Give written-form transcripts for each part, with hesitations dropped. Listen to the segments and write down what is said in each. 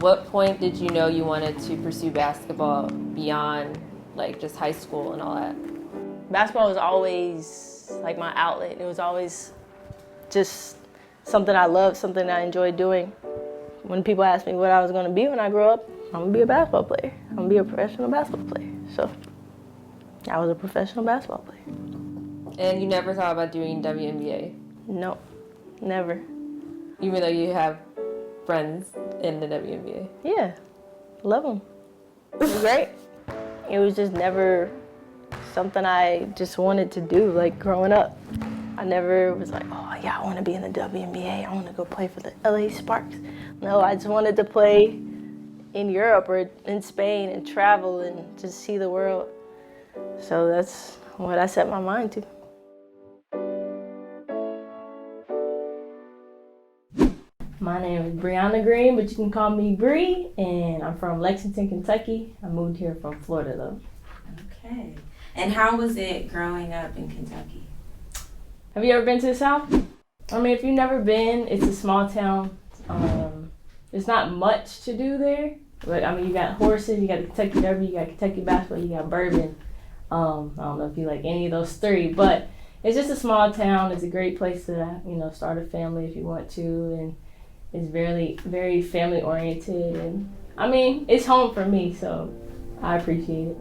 what point did you know you wanted to pursue basketball beyond like just high school and all that? Basketball was always like my outlet. It was always just something I loved, something I enjoyed doing. When people asked me what I was going to be when I grow up, I'm going to be a basketball player. I'm going to be a professional basketball player. So I was a professional basketball player. And you never thought about doing WNBA? No, never. Even though you have friends in the WNBA? Yeah, love them. It was great. It was just never something I just wanted to do, like growing up. I never was like, oh yeah, I want to be in the WNBA. I want to go play for the LA Sparks. No, I just wanted to play in Europe or in Spain and travel and just see the world. So that's what I set my mind to. My name is Briana Green, but you can call me Bree, and I'm from Lexington, Kentucky. I moved here from Florida though. Okay. And how was it growing up in Kentucky? Have you ever been to the South? I mean, if you've never been, it's a small town. There's not much to do there, but I mean, you got horses, you got the Kentucky Derby, you got Kentucky basketball, you got bourbon. I don't know if you like any of those three, but it's just a small town. It's a great place to, start a family if you want to, and it's very, very family oriented. And I mean, it's home for me, so I appreciate it.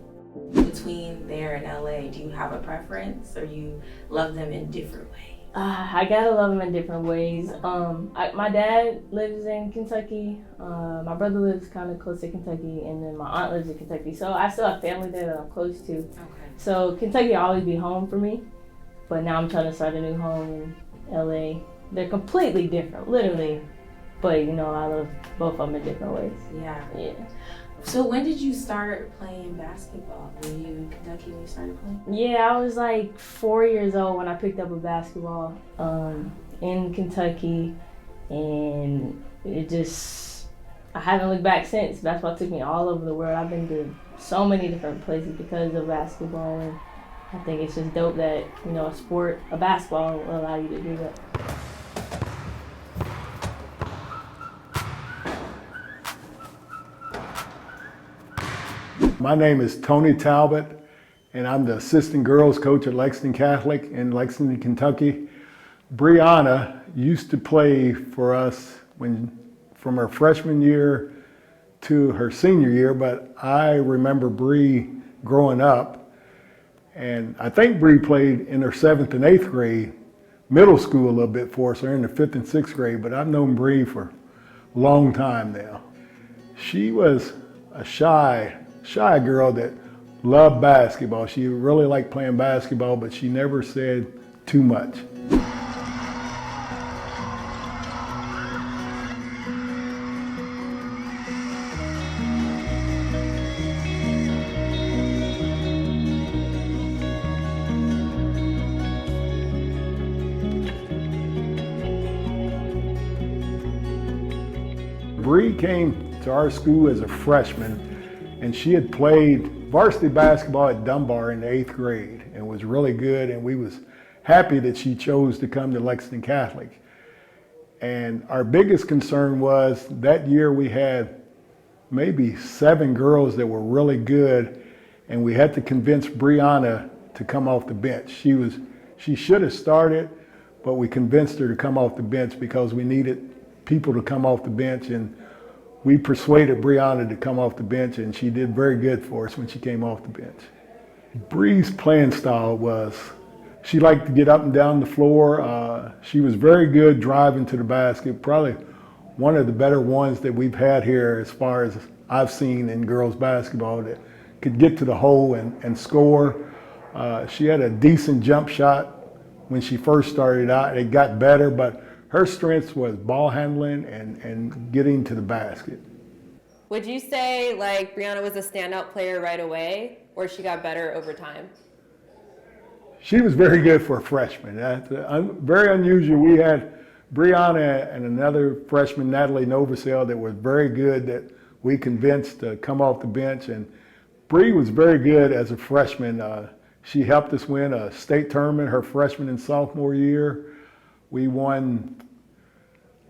Between there and LA, do you have a preference, or you love them in different ways? I gotta love them in different ways. My dad lives in Kentucky. My brother lives kind of close to Kentucky, and then my aunt lives in Kentucky. So I still have family there that I'm close to. Okay. So Kentucky will always be home for me, but now I'm trying to start a new home in LA. They're completely different, literally, but I love both of them in different ways. Yeah. Yeah. So when did you start playing basketball? Were you in Kentucky when you started playing? Yeah, I was like 4 years old when I picked up a basketball in Kentucky, and I haven't looked back since. Basketball took me all over the world. I've been to so many different places because of basketball, and I think it's just dope that, a basketball will allow you to do that. My name is Tony Talbott, and I'm the assistant girls coach at Lexington Catholic in Lexington, Kentucky. Briana used to play for us from her freshman year to her senior year, but I remember Bree growing up, and I think Bree played in her 7th and 8th grade, middle school a little bit for us, or in the 5th and 6th grade, but I've known Bree for a long time now. She was a shy girl that loved basketball. She really liked playing basketball, but she never said too much. Bree came to our school as a freshman, and she had played varsity basketball at Dunbar in the 8th grade and was really good, and we was happy that she chose to come to Lexington Catholic. And our biggest concern was that year we had maybe 7 girls that were really good, and we had to convince Briana to come off the bench. She should have started, but we convinced her to come off the bench because we needed people to come off the bench, and we persuaded Briana to come off the bench, and she did very good for us when she came off the bench. Bree's playing style was, she liked to get up and down the floor. She was very good driving to the basket, probably one of the better ones that we've had here as far as I've seen in girls basketball that could get to the hole and score. She had a decent jump shot when she first started out. It got better, but her strength was ball handling and getting to the basket. Would you say like Briana was a standout player right away, or she got better over time? She was very good for a freshman. That's very unusual. We had Briana and another freshman, Natalie Novosel, that was very good that we convinced to come off the bench. And Bree was very good as a freshman. She helped us win a state tournament her freshman and sophomore year. We won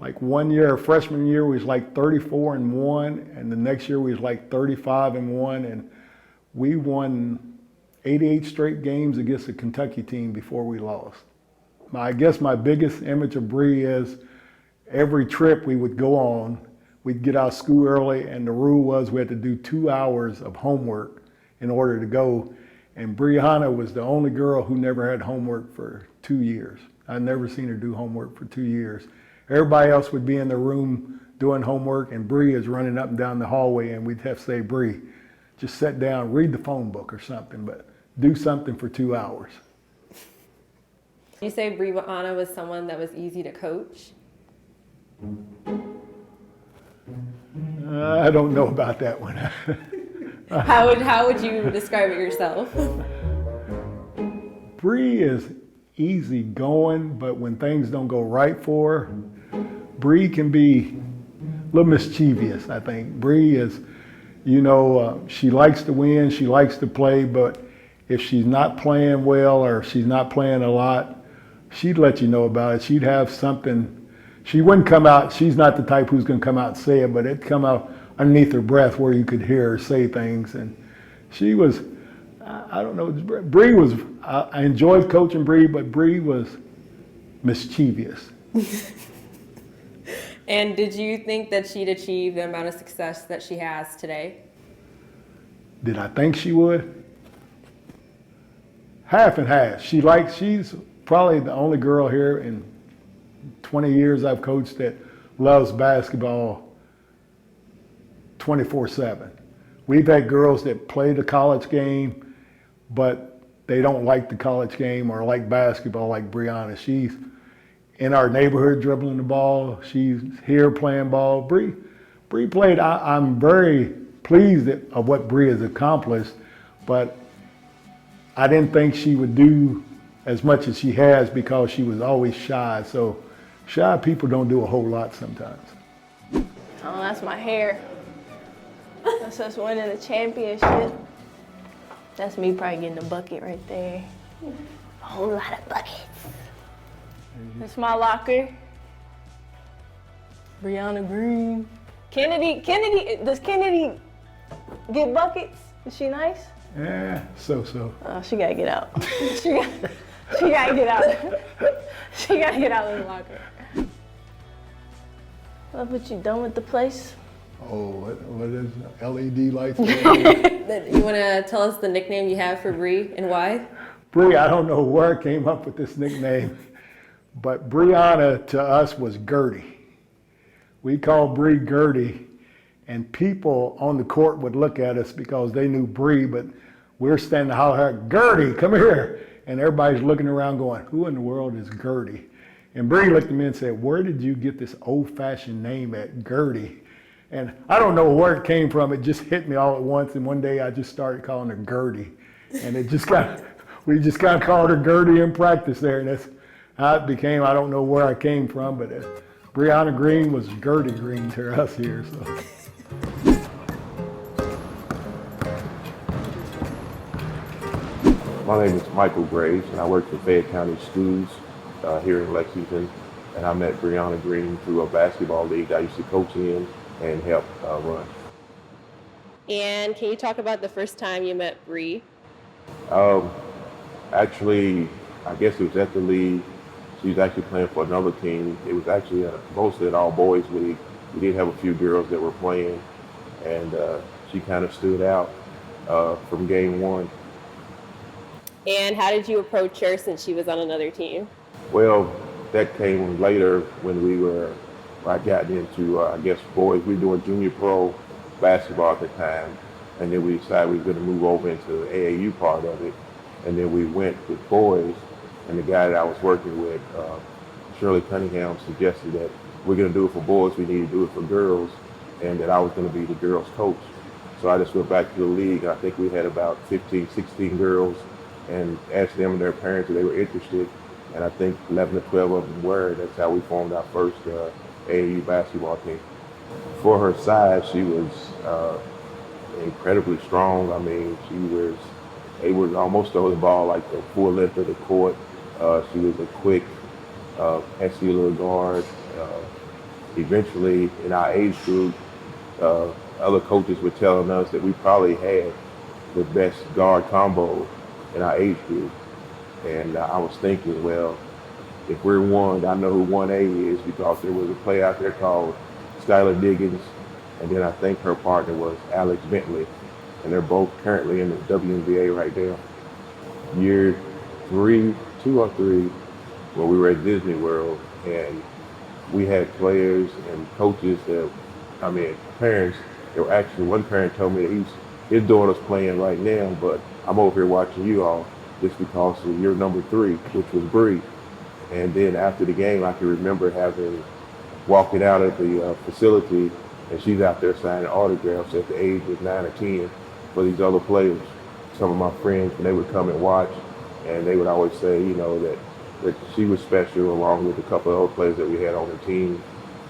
Like one year, freshman year, we was like 34-1, and the next year we was like 35-1, and we won 88 straight games against the Kentucky team before we lost. I guess my biggest image of Bree is every trip we would go on, we'd get out of school early, and the rule was we had to do 2 hours of homework in order to go. And Briana was the only girl who never had homework for 2 years. I'd never seen her do homework for 2 years. Everybody else would be in the room doing homework, and Bree is running up and down the hallway, and we'd have to say, Bree, just sit down, read the phone book or something, but do something for 2 hours. You say Briana was someone that was easy to coach? I don't know about that one. How would you describe it yourself? Bree is easy going, but when things don't go right for her, Bree can be a little mischievous, I think. Bree is, she likes to win, she likes to play, but if she's not playing well or she's not playing a lot, she'd let you know about it. She'd have something. She wouldn't come out, she's not the type who's gonna come out and say it, but it'd come out underneath her breath where you could hear her say things. And she was, I don't know, Bree was, I enjoyed coaching Bree, but Bree was mischievous. And did you think that she'd achieve the amount of success that she has today? Did I think she would? Half and half. She's probably the only girl here in 20 years I've coached that loves basketball 24/7. We've had girls that play the college game, but they don't like the college game or like basketball like Briana. She's in our neighborhood dribbling the ball. She's here playing ball. Bree played. I'm very pleased of what Bree has accomplished, but I didn't think she would do as much as she has because she was always shy. So shy people don't do a whole lot sometimes. Oh, that's my hair. That's us winning the championship. That's me probably getting a bucket right there. A whole lot of buckets. That's my locker. Briana Green. Kennedy, does Kennedy get buckets? Is she nice? Yeah, so. Oh, she gotta get out. she gotta get out. She gotta get out of the locker. What you done with the place? Oh, what is it? LED lights? You want to tell us the nickname you have for Bree and why? Bree, I don't know where I came up with this nickname, but Briana to us was Gertie. We called Bree Gertie, and people on the court would look at us because they knew Bree, but we're standing holler, Gertie, come here. And everybody's looking around going, who in the world is Gertie? And Bree looked at me and said, where did you get this old-fashioned name at, Gertie? And I don't know where it came from. It just hit me all at once. And one day I just started calling her Gertie. And we just kind of called her Gertie in practice there. And that's how it became. I don't know where I came from, but Briana Green was Gertie Green to us here. So. My name is Michael Graves, and I work for Fayette County Schools here in Lexington. And I met Briana Green through a basketball league I used to coach in and help run. And can you talk about the first time you met Bree? Actually, I guess it was at the league. She was actually playing for another team. It was actually mostly an all-boys league. We did have a few girls that were playing, and she kind of stood out from game one. And how did you approach her since she was on another team? Well, that came later when I got into, I guess, boys. We were doing junior pro basketball at the time, and then we decided we were going to move over into the AAU part of it. And then we went with boys, and the guy that I was working with, Shirley Cunningham, suggested that we're going to do it for boys, we need to do it for girls, and that I was going to be the girls' coach. So I just went back to the league. I think we had about 15, 16 girls, and asked them and their parents if they were interested. And I think 11 to 12 of them were. That's how we formed our first AAU basketball team. For her size, she was incredibly strong. I mean, she was able to almost throw the ball like the full length of the court. She was a quick, pesky little guard. eventually in our age group, other coaches were telling us that we probably had the best guard combo in our age group. And I was thinking, well, if we're one, I know who 1A is because there was a player out there called Skylar Diggins, and then I think her partner was Alex Bentley, and they're both currently in the WNBA right now. Year 2 or 3, when we were at Disney World, and we had players and coaches that, parents, they were actually, one parent told me that his daughter's playing right now, but I'm over here watching you all just because of your number 3, which was Bree. And then after the game, I can remember walking out of the facility, and she's out there signing autographs at the age of 9 or 10 for these other players. Some of my friends, when they would come and watch, and they would always say, that she was special along with a couple of other players that we had on the team.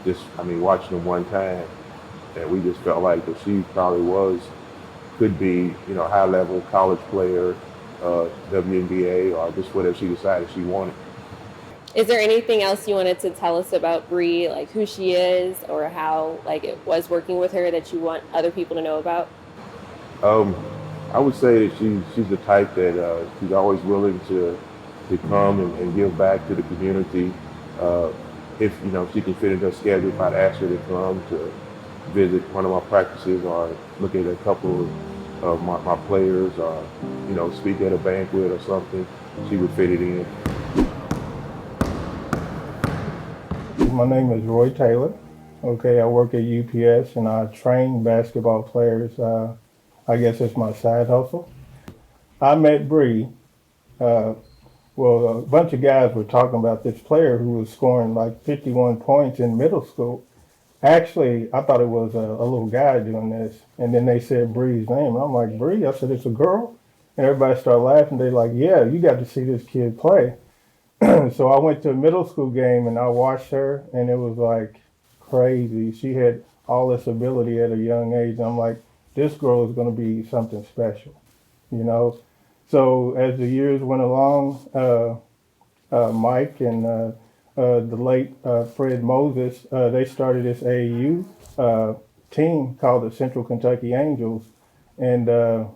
Watching them one time, and we just felt like that she probably could be, high level college player, WNBA, or just whatever she decided she wanted. Is there anything else you wanted to tell us about Bree, like who she is or how it was working with her that you want other people to know about? I would say that she's the type that she's always willing to come and give back to the community. If she can fit into her schedule, if I'd ask her to come to visit one of my practices or look at a couple of my players or speak at a banquet or something, she would fit it in. My name is Roy Taylor. Okay, I work at UPS and I train basketball players. I guess it's my side hustle. I met Bree. A bunch of guys were talking about this player who was scoring like 51 points in middle school. Actually, I thought it was a little guy doing this. And then they said Bree's name. And I'm like, Bree? I said, it's a girl? And everybody started laughing. They're like, yeah, you got to see this kid play. So I went to a middle school game and I watched her, and it was like crazy. She had all this ability at a young age. And I'm like, this girl is going to be something special, So as the years went along, Mike and the late Fred Moses, they started this AAU team called the Central Kentucky Angels, and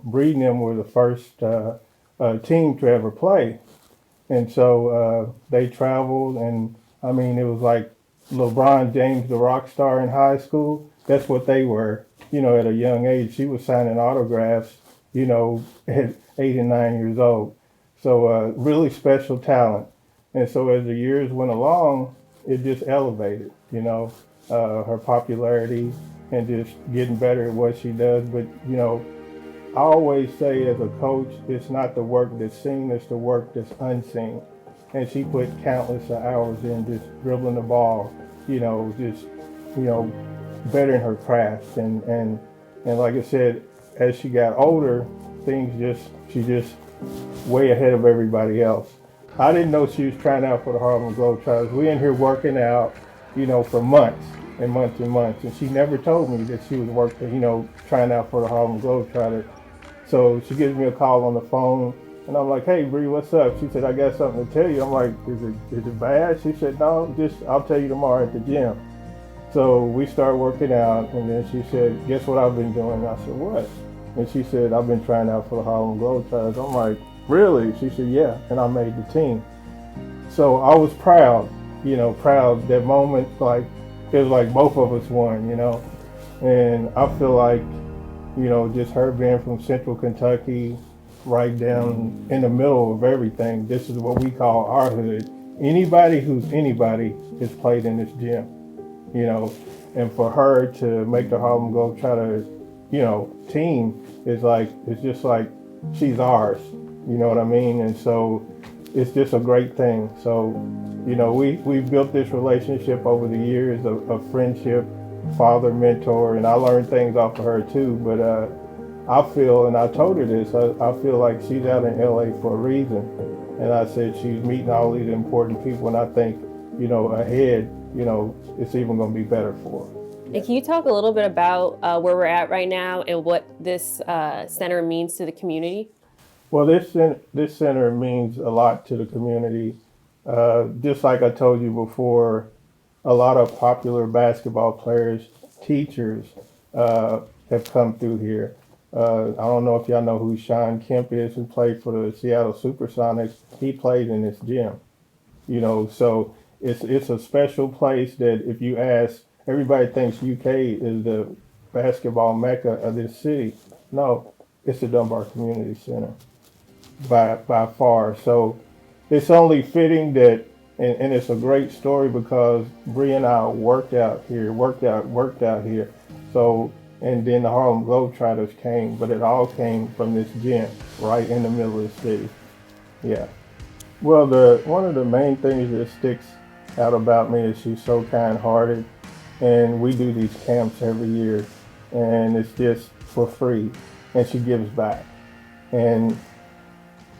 Bree and them were the first team to ever play. And so they traveled, and it was like LeBron James, the rock star in high school. That's what they were, at a young age. She was signing autographs, at 8 and 9 years old. So really special talent. And so as the years went along, it just elevated, her popularity and just getting better at what she does. But, I always say as a coach, it's not the work that's seen, it's the work that's unseen. And she put countless hours in just dribbling the ball, bettering her craft. And like I said, as she got older, she's just way ahead of everybody else. I didn't know she was trying out for the Harlem Globetrotters. We in here working out, for months and months and months. And she never told me that she was trying out for the Harlem Globetrotters. So she gives me a call on the phone, and I'm like, hey, Bree, what's up? She said, I got something to tell you. I'm like, is it bad? She said, no, I'll tell you tomorrow at the gym. So we start working out, and then she said, guess what I've been doing? I said, what? And she said, I've been trying out for the Harlem Globetrotters. I'm like, really? She said, yeah, and I made the team. So I was proud, proud. That moment, it was like both of us won, And I feel like, just her being from Central Kentucky, right down in the middle of everything. This is what we call our hood. Anybody who's anybody has played in this gym, And for her to make the Harlem Globetrotters, team it's just like she's ours. You know what I mean? And so it's just a great thing. So, we've built this relationship over the years of friendship, father, mentor, and I learned things off of her too. But I feel, and I told her this, I feel like she's out in LA for a reason. And I said she's meeting all these important people, and I think, ahead, it's even going to be better for her. And can you talk a little bit about where we're at right now and what this center means to the community? Well, this center means a lot to the community. Just like I told you before, a lot of popular basketball players, teachers have come through here. I don't know if y'all know who Sean Kemp is, who played for the Seattle Supersonics. He played in this gym, you know, so it's a special place that if you ask, everybody thinks UK is the basketball mecca of this city. No, it's the Dunbar Community Center by far. So it's only fitting that, and it's a great story because Bree and I worked out here. So, and then the Harlem Globetrotters came, but it all came from this gym right in the middle of the city. Yeah. Well, one of the main things that sticks out about me is she's so kind-hearted, and we do these camps every year, and it's just for free, and she gives back. And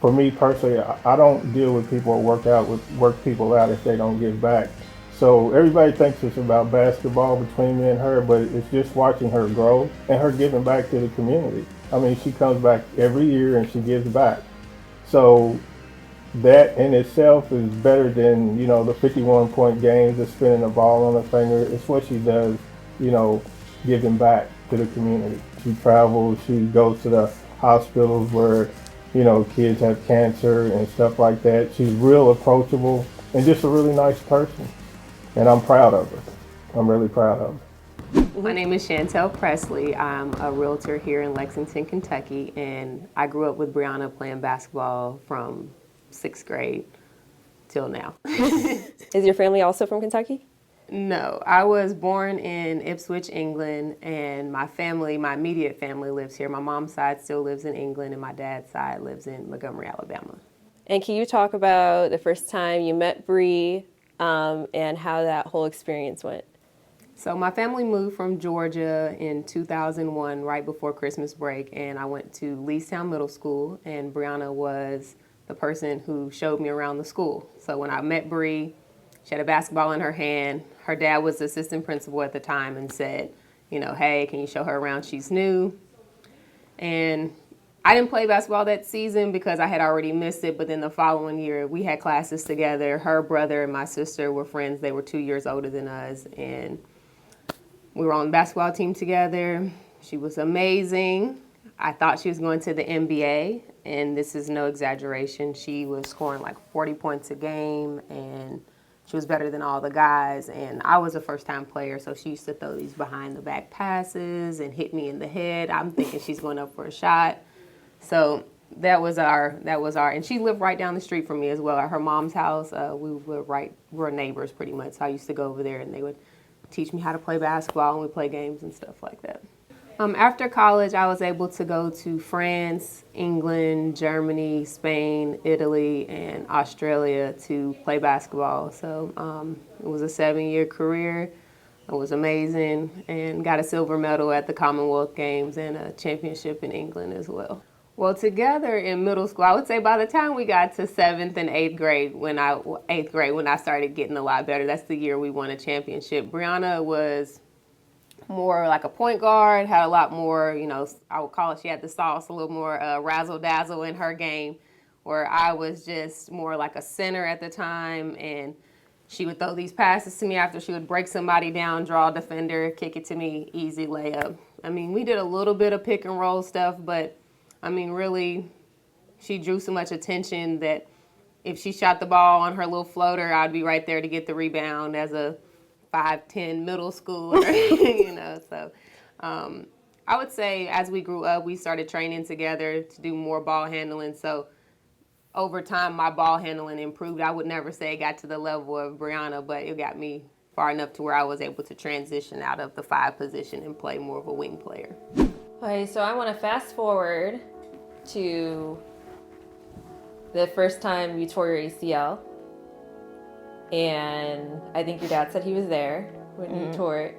for me personally, I don't deal with people or work people out if they don't give back. So everybody thinks it's about basketball between me and her, but it's just watching her grow and her giving back to the community. I mean, she comes back every year and she gives back. So that in itself is better than, you know, the 51-point games, the spinning the ball on her finger. It's what she does, you know, giving back to the community. She travels, she goes to the hospitals where, you know, kids have cancer and stuff like that. She's real approachable and just a really nice person. And I'm proud of her. I'm really proud of her. My name is Chantelle Pressley. I'm a realtor here in Lexington, Kentucky, and I grew up with Briana playing basketball from 6th grade till now. Is your family also from Kentucky? No, I was born in Ipswich, England, and my family, my immediate family lives here. My mom's side still lives in England, and my dad's side lives in Montgomery, Alabama. And can you talk about the first time you met Bree and how that whole experience went? So my family moved from Georgia in 2001, right before Christmas break, and I went to Leestown Middle School, and Briana was the person who showed me around the school. So when I met Bree, she had a basketball in her hand. Her dad was the assistant principal at the time and said, you know, hey, can you show her around? She's new. And I didn't play basketball that season because I had already missed it, but then the following year we had classes together. Her brother and my sister were friends. They were 2 years older than us, and we were on the basketball team together. She was amazing. I thought she was going to the NBA, and this is no exaggeration. She was scoring like 40 points a game, and she was better than all the guys. And I was a first-time player, so she used to throw these behind-the-back passes and hit me in the head. I'm thinking she's going up for a shot. So that was our, and she lived right down the street from me as well. At her mom's house, we were neighbors pretty much. So I used to go over there, and they would teach me how to play basketball, and we'd play games and stuff like that. After college, I was able to go to France, England, Germany, Spain, Italy, and Australia to play basketball. So it was a 7-year career. It was amazing, and got a silver medal at the Commonwealth Games and a championship in England as well. Well, together in middle school, I would say by the time we got to 7th and 8th grade, when I started getting a lot better, that's the year we won a championship. Briana was more like a point guard, had a lot more, you know, I would call it, she had the sauce, a little more razzle-dazzle in her game, where I was just more like a center at the time, and she would throw these passes to me after she would break somebody down, draw a defender, kick it to me, easy layup. I mean, we did a little bit of pick and roll stuff, but I mean, really, she drew so much attention that if she shot the ball on her little floater, I'd be right there to get the rebound as a 5'10" middle schooler, you know. So I would say as we grew up, we started training together to do more ball handling. So over time, my ball handling improved. I would never say it got to the level of Briana, but it got me far enough to where I was able to transition out of the 5 position and play more of a wing player. Okay, so I want to fast forward to the first time you tore your ACL. And I think your dad said he was there when you tore it.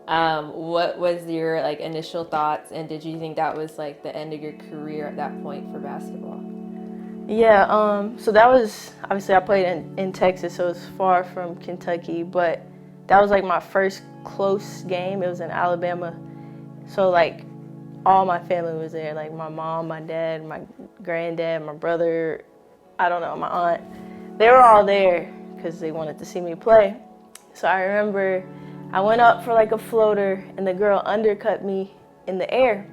What was your like initial thoughts, and did you think that was like the end of your career at that point for basketball? Yeah, so that was, obviously I played in Texas, so it's far from Kentucky, but that was like my first close game. It was in Alabama. So like all my family was there, like my mom, my dad, my granddad, my brother, I don't know, my aunt. They were all there because they wanted to see me play. So I remember I went up for like a floater and the girl undercut me in the air.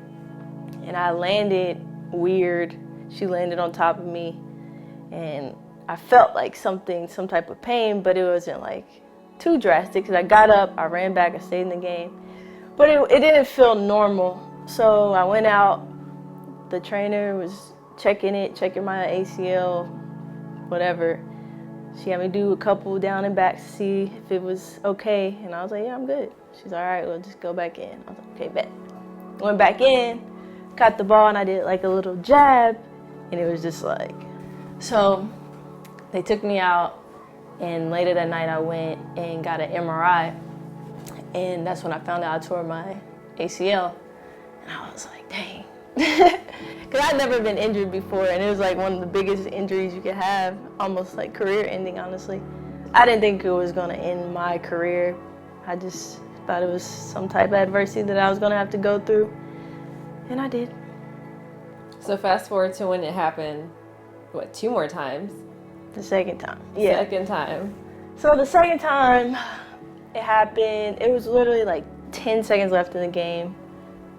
And I landed weird. She landed on top of me. And I felt like some type of pain, but it wasn't like too drastic. Cause I got up, I ran back, I stayed in the game. But it didn't feel normal. So I went out, the trainer was checking my ACL, whatever. She had me do a couple down and back to see if it was okay. And I was like, yeah, I'm good. She's all right, we'll just go back in. I was like, okay, bet. Went back in, caught the ball, and I did like a little jab. And it was just like, so they took me out. And later that night I went and got an MRI. And that's when I found out I tore my ACL. And I was like, dang. Because I'd never been injured before, and it was like one of the biggest injuries you could have, almost like career ending, honestly. I didn't think it was gonna end my career. I just thought it was some type of adversity that I was gonna have to go through, and I did. So fast forward to when it happened, what, 2 more times? The second time, yeah. Second time. So the second time it happened, it was literally like 10 seconds left in the game.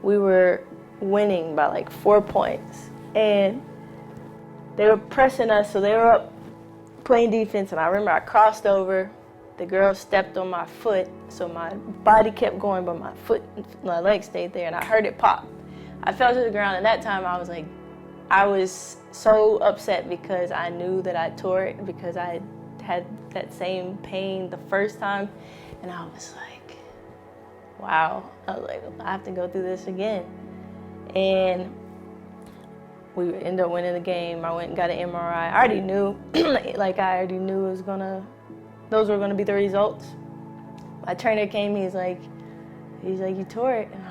We were winning by like 4 points, and they were pressing us, so they were up playing defense, and I remember I crossed over, the girl stepped on my foot, so my body kept going, but my leg stayed there, and I heard it pop. I fell to the ground, and that time I was so upset because I knew that I tore it, because I had that same pain the first time, and I was like, wow, I was like, I have to go through this again. And we ended up winning the game. I went and got an MRI. I already knew, those were gonna be the results. My trainer came, he's like, you tore it. And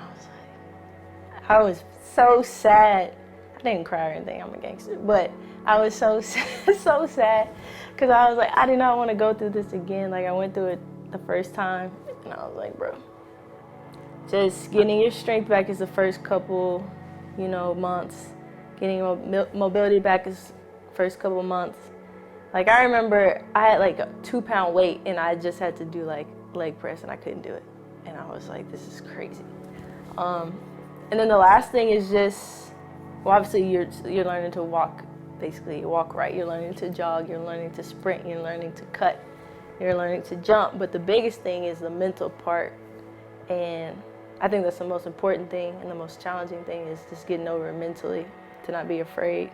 I was so sad. I didn't cry or anything, I'm a gangster, but I was so sad, because I was like, I did not want to go through this again. Like, I went through it the first time, and I was like, bro, just getting your strength back is the first couple, months. Getting your mobility back is first couple months. Like, I remember I had like a 2-pound weight, and I just had to do like leg press, and I couldn't do it. And I was like, this is crazy. And then the last thing is just, well, obviously you're learning to walk, basically walk right. You're learning to jog, you're learning to sprint, you're learning to cut, you're learning to jump. But the biggest thing is the mental part. And I think that's the most important thing, and the most challenging thing is just getting over it mentally, to not be afraid.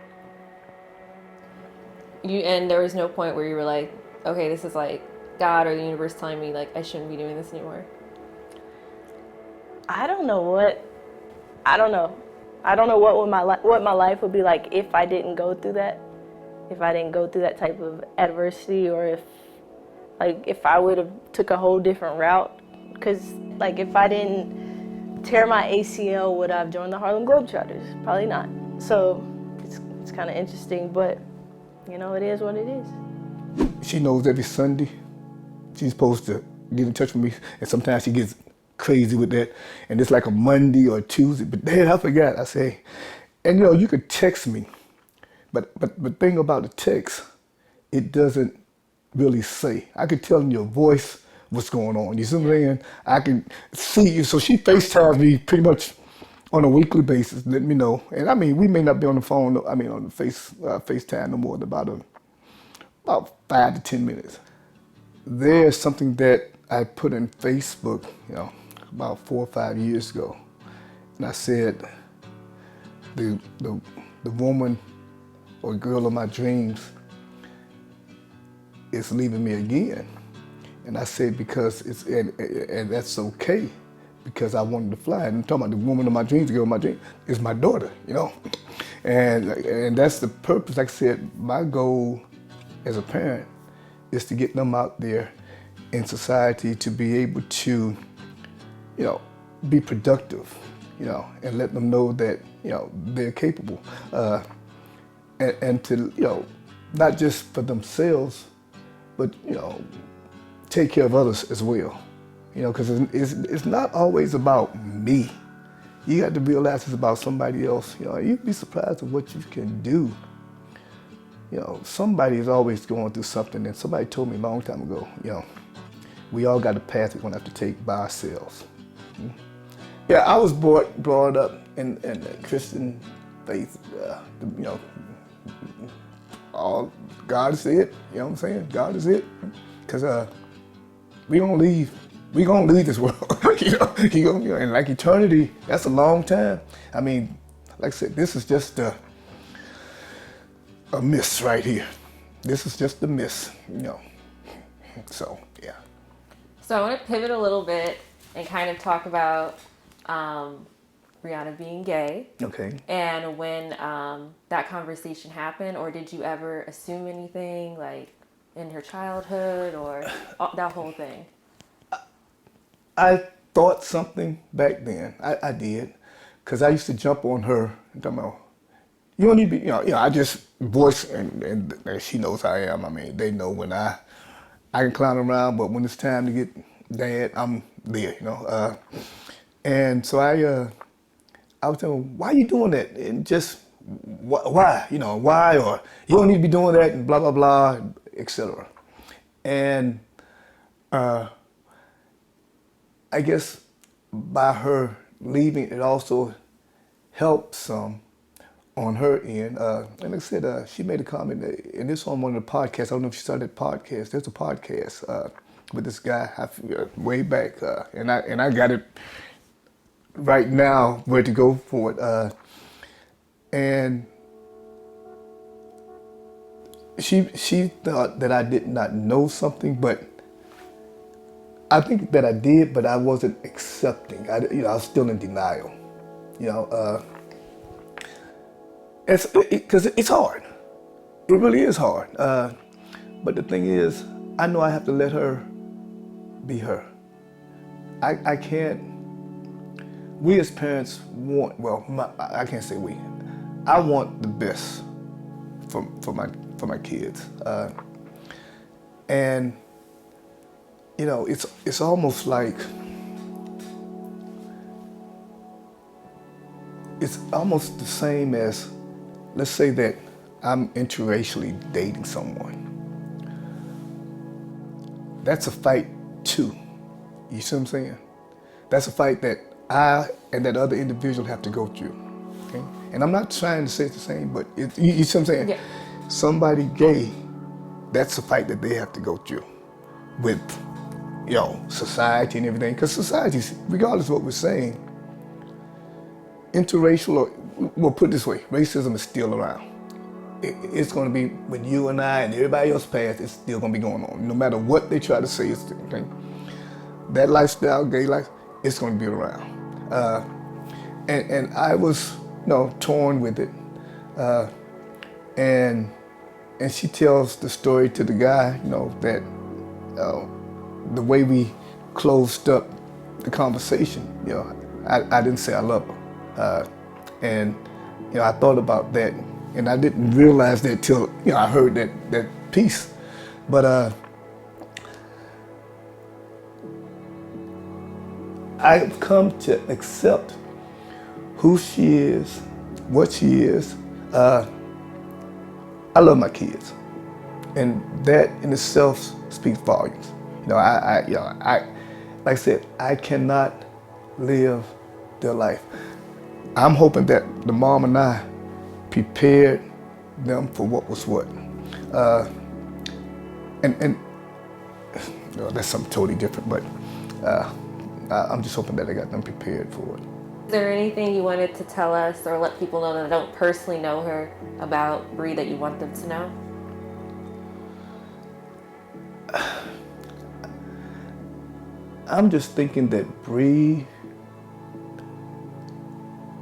And there was no point where you were like, okay, this is like God or the universe telling me like I shouldn't be doing this anymore? I don't know what my life would be like if I didn't go through that. If I didn't go through that type of adversity, or if I would have took a whole different route. Because like if I didn't tear my ACL, would I have joined the Harlem Globetrotters? Probably not. So it's kind of interesting, but it is what it is. She knows every Sunday she's supposed to get in touch with me, and sometimes she gets crazy with that, and it's like a Monday or Tuesday, but Dad, I forgot. I say, and you could text me, but the thing about the text, it doesn't really say. I could tell in your voice what's going on. You see what I'm saying? I can see you. So she FaceTimes me pretty much on a weekly basis, let me know. And I mean, we may not be on the phone, on the FaceTime no more than about 5 to 10 minutes. There's something that I put in Facebook, about 4 or 5 years ago. And I said, the woman or girl of my dreams is leaving me again. And I said, because and that's okay, because I wanted to fly. And I'm talking about the woman of my dreams, the girl of my dreams, is my daughter, And that's the purpose. Like I said, my goal as a parent is to get them out there in society to be able to, be productive, and let them know that, they're capable. And to, not just for themselves, but, take care of others as well. Because it's not always about me. You got to realize it's about somebody else. You'd be surprised at what you can do. Somebody is always going through something, and somebody told me a long time ago, we all got a path we're gonna have to take by ourselves. Yeah, I was brought up in the Christian faith. You know, all God is it. You know what I'm saying? God is it. Cause we gonna leave this world. you know, and like eternity, that's a long time. I mean, like I said, this is just a miss right here. This is just a miss, you know. So yeah. So I want to pivot a little bit and kind of talk about Briana being gay. Okay. And when that conversation happened, or did you ever assume anything like in her childhood or that whole thing? I thought something back then. I did, because I used to jump on her and come out. You don't need to be, you know. I just voice and she knows how I am. I mean, they know when I can clown around, but when it's time to get dad, I'm there, you know. And so I was telling her, why are you doing that? And just why, you know, why, or you don't need to be doing that, and blah blah blah, etc. And I guess by her leaving, it also helped some on her end. And like I said, she made a comment, and this on one of the podcasts. I don't know if she started a podcast. There's a podcast with this guy way back, and I got it right now where to go for it. And she thought that I did not know something, but I think that I did, but I wasn't accepting. I was still in denial. You know, because it's hard. It really is hard. But the thing is, I know I have to let her be her. I can't. We as parents want, I can't say we. I want the best for my kids, and you know, it's almost like it's almost the same as, let's say that I'm interracially dating someone. That's a fight too. You see what I'm saying? That's a fight that I and that other individual have to go through. Okay? And I'm not trying to say it's the same, but you see what I'm saying? Yeah. Somebody gay, that's a fight that they have to go through with, you know, society and everything. Because society, regardless of what we're saying, interracial, or we'll put it this way, racism is still around. It's going to be with you and I and everybody else past, it's still going to be going on. No matter what they try to say, it's still, okay? That lifestyle, gay life, it's going to be around. And I was, you know, torn with it. And she tells the story to the guy, you know, that the way we closed up the conversation, you know, I didn't say I love her. And, you know, I thought about that, and I didn't realize that till, you know, I heard that piece. But I've come to accept who she is, what she is. I love my kids, and that in itself speaks volumes. You know, I like I said, I cannot live their life. I'm hoping that the mom and I prepared them for what was what. And you know, that's something totally different, but I'm just hoping that I got them prepared for it. Is there anything you wanted to tell us or let people know that don't personally know her about Bree that you want them to know? I'm just thinking that Bree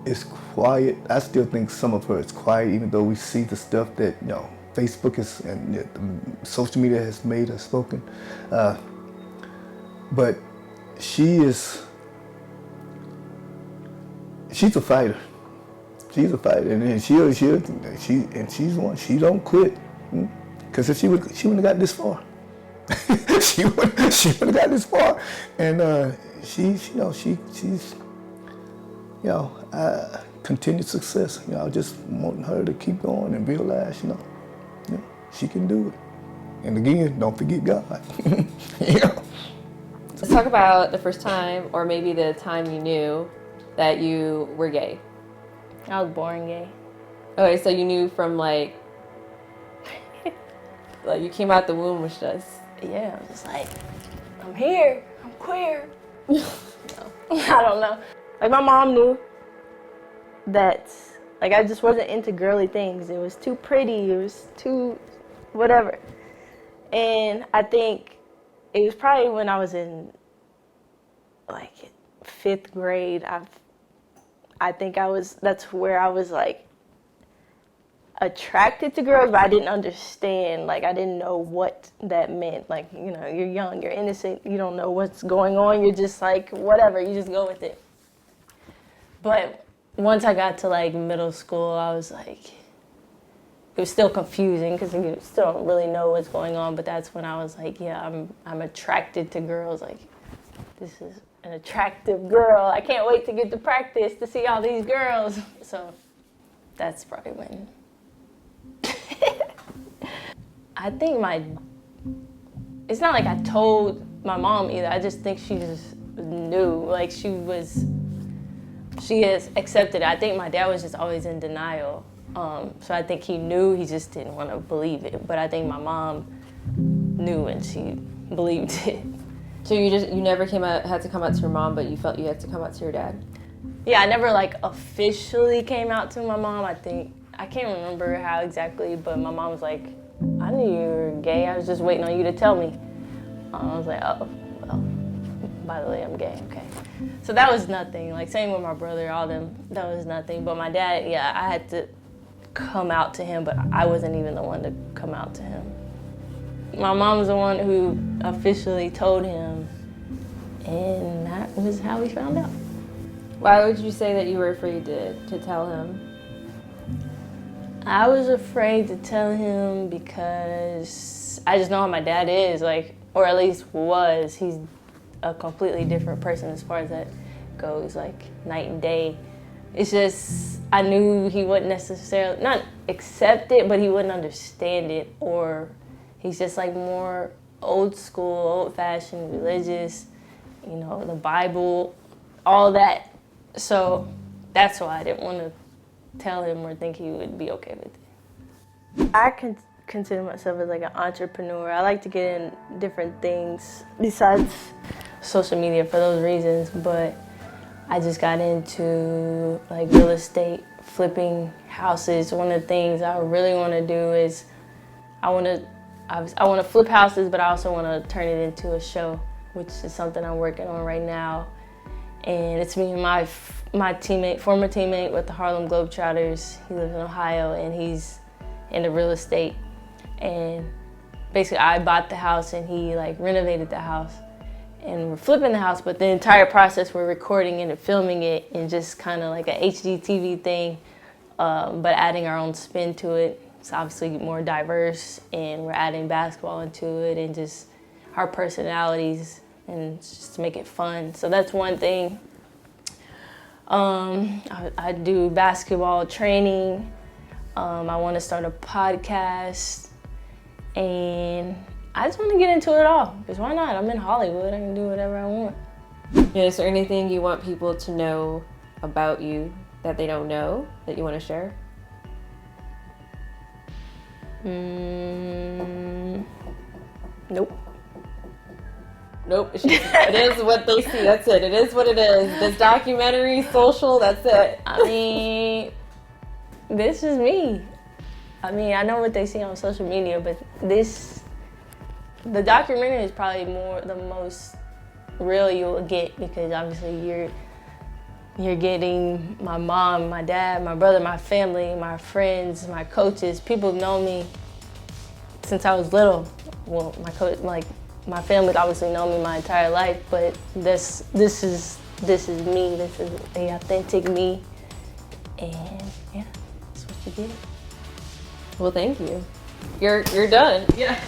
is quiet. I still think some of her is quiet, even though we see the stuff that, you know, Facebook is and social media has made her spoken. But she's a fighter. She's a fighter, and she's one. She don't quit. Because if she wouldn't have got this far. she would have got this far, and she's continued success. You know, I just want her to keep going and realize, you know, she can do it. And again, don't forget God. You know. talk about the first time, or maybe the time you knew that you were gay. I was born gay. Okay, so you knew from like you came out the womb with us. Yeah, I was just like, I'm here, I'm queer. No, I don't know. Like my mom knew that like I just wasn't into girly things. It was too pretty, it was too whatever. And I think it was probably when I was in like 5th grade, that's where I was like attracted to girls, but I didn't understand, like I didn't know what that meant. Like, you know, you're young, you're innocent, you don't know what's going on, you're just like, whatever, you just go with it. But once I got to like middle school, I was like, it was still confusing because you still don't really know what's going on, but that's when I was like, yeah, I'm attracted to girls, like this is an attractive girl. I can't wait to get to practice to see all these girls. So that's probably when. I think it's not like I told my mom either. I just think she just knew. Like she has accepted it. I think my dad was just always in denial. So I think he knew, he just didn't want to believe it. But I think my mom knew and she believed it. So you never had to come out to your mom, but you felt you had to come out to your dad? Yeah, I never like officially came out to my mom. I can't remember how exactly, but my mom was like, I knew you were gay. I was just waiting on you to tell me. I was like, oh, well, by the way, I'm gay, okay. So that was nothing. Like same with my brother, all them, that was nothing. But my dad, yeah, I had to come out to him, but I wasn't even the one to come out to him. My mom was the one who officially told him, and that was how we found out. Why would you say that you were afraid to tell him? I was afraid to tell him because I just know how my dad is, like, or at least was. He's a completely different person as far as that goes, like night and day. It's just, I knew he wouldn't necessarily, not accept it, but he wouldn't understand it, or he's just like more old school, old fashioned, religious, you know, the Bible, all that. So that's why I didn't want to tell him or think he would be okay with it. I can consider myself as like an entrepreneur. I like to get in different things besides social media for those reasons, but I just got into like real estate, flipping houses. One of the things I really want to do is I want to flip houses, but I also want to turn it into a show, which is something I'm working on right now. And it's me and my former teammate with the Harlem Globetrotters. He lives in Ohio and he's into real estate. And basically I bought the house and he like renovated the house. And we're flipping the house, but the entire process we're recording it and filming it in just kind of like a HGTV thing, but adding our own spin to it. It's obviously more diverse and we're adding basketball into it and just our personalities and just to make it fun. So that's one thing. I do basketball training. I want to start a podcast and I just want to get into it all, because why not? I'm in Hollywood, I can do whatever I want. Yeah, is there anything you want people to know about you that they don't know that you want to share? Nope. Nope. It is what they see. That's it. It is what it is. This documentary, social, that's it. I mean, this is me. I mean, I know what they see on social media, but the documentary is probably the most real you'll get, because obviously you're getting my mom, my dad, my brother, my family, my friends, my coaches. People have known me since I was little. Well, my family's obviously known me my entire life, but this is me. This is the authentic me, and yeah, that's what you get. Well, thank you. You're done. Yeah.